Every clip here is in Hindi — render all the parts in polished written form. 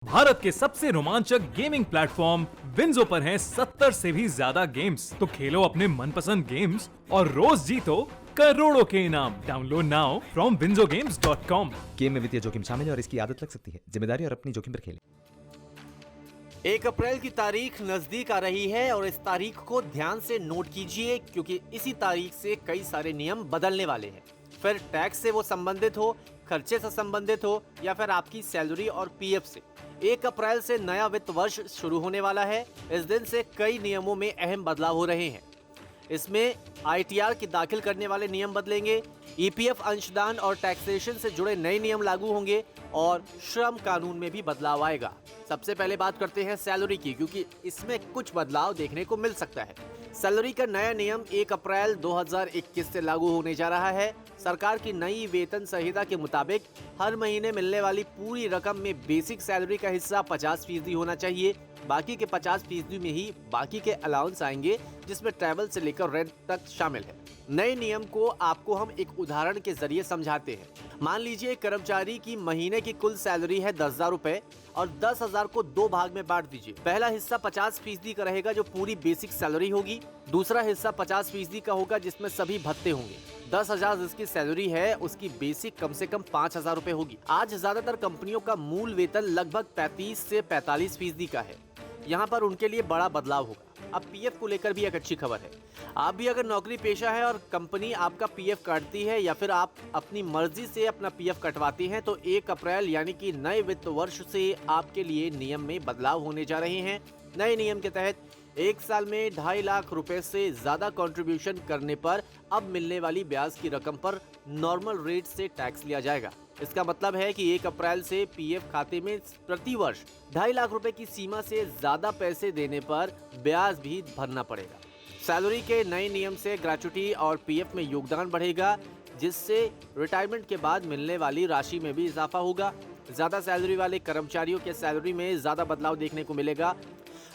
भारत के सबसे रोमांचक गेमिंग प्लेटफॉर्म विंजो पर हैं 70 से भी ज्यादा गेम्स। तो खेलो अपने मनपसंद गेम्स और रोज जीतो करोड़ों के इनाम। Download now from winzogames.com। Game में वित्तीय जोखिम शामिल है और इसकी आदत लग सकती है। जिम्मेदारी और अपनी जोखिम पर खेलें। 1 अप्रैल की तारीख नजदीक आ रही है और इस तारीख को ध्यान से नोट कीजिए क्योंकि इसी तारीख से कई सारे नियम बदलने वाले हैं। फिर टैक्स से वो संबंधित हो, खर्चे से संबंधित हो या फिर आपकी सैलरी और पीएफ से। 1 अप्रैल से नया वित्त वर्ष शुरू होने वाला है। इस दिन से कई नियमों में अहम बदलाव हो रहे हैं। इसमें आईटीआर की दाखिल करने वाले नियम बदलेंगे, ईपीएफ अंशदान और टैक्सेशन से जुड़े नए नियम लागू होंगे और श्रम कानून में भी बदलाव आएगा। सबसे पहले बात करते हैं सैलरी की, क्योंकि इसमें कुछ बदलाव देखने को मिल सकता है। सैलरी का नया नियम 1 अप्रैल 2021 से लागू होने जा रहा है। सरकार की नई वेतन संहिता के मुताबिक हर महीने मिलने वाली पूरी रकम में बेसिक सैलरी का हिस्सा 50% होना चाहिए। बाकी के 50% में ही बाकी के अलाउंस आएंगे, जिसमें ट्रैवल से लेकर रेंट तक शामिल है। नए नियम को आपको हम एक उदाहरण के जरिए समझाते हैं। मान लीजिए एक कर्मचारी की महीने की कुल सैलरी है 10,000 रुपए और 10,000 को 2 भाग में बांट दीजिए। पहला हिस्सा 50% का रहेगा जो पूरी बेसिक सैलरी होगी। दूसरा हिस्सा 50% का होगा जिसमें सभी भत्ते होंगे। 10,000 जिसकी सैलरी है उसकी बेसिक कम से कम 5,000 रुपए होगी। आज ज्यादातर कंपनियों का मूल वेतन लगभग 35 से 45% का है। यहाँ पर उनके लिए बड़ा बदलाव होगा। अब पीएफ को लेकर भी एक अच्छी खबर है। आप भी अगर नौकरी पेशा है और कंपनी आपका पीएफ काटती है या फिर आप अपनी मर्जी से अपना पीएफ कटवाती हैं, तो 1 अप्रैल यानी कि नए वित्त वर्ष से आपके लिए नियम में बदलाव होने जा रहे हैं। नए नियम के तहत 1 साल में 2.5 लाख रुपए से ज्यादा कंट्रीब्यूशन करने पर अब मिलने वाली ब्याज की रकम पर नॉर्मल रेट से टैक्स लिया जाएगा। इसका मतलब है कि 1 अप्रैल से पीएफ खाते में प्रति वर्ष 2.5 लाख रुपए की सीमा से ज्यादा पैसे देने पर ब्याज भी भरना पड़ेगा। सैलरी के नए नियम से ग्रेच्युटी और पीएफ में योगदान बढ़ेगा, जिससे रिटायरमेंट के बाद मिलने वाली राशि में भी इजाफा होगा। ज्यादा सैलरी वाले कर्मचारियों के सैलरी में ज्यादा बदलाव देखने को मिलेगा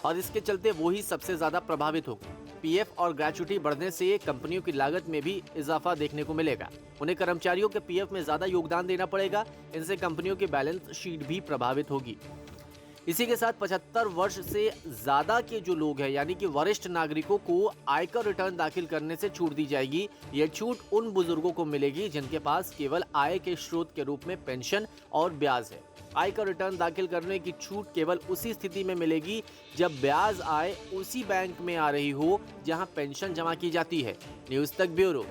और इसके चलते वो ही सबसे ज्यादा प्रभावित होगा। पीएफ और ग्रेच्युटी बढ़ने से कंपनियों की लागत में भी इजाफा देखने को मिलेगा। उन्हें कर्मचारियों के पीएफ में ज्यादा योगदान देना पड़ेगा। इनसे कंपनियों की बैलेंस शीट भी प्रभावित होगी। इसी के साथ 75 वर्ष से ज्यादा के जो लोग हैं यानी कि वरिष्ठ नागरिकों को आयकर रिटर्न दाखिल करने से छूट दी जाएगी। यह छूट उन बुजुर्गों को मिलेगी जिनके पास केवल आय के स्रोत के रूप में पेंशन और ब्याज है। आयकर रिटर्न दाखिल करने की छूट केवल उसी स्थिति में मिलेगी जब ब्याज आय उसी बैंक में आ रही हो जहां पेंशन जमा की जाती है। न्यूज़ तक ब्यूरो।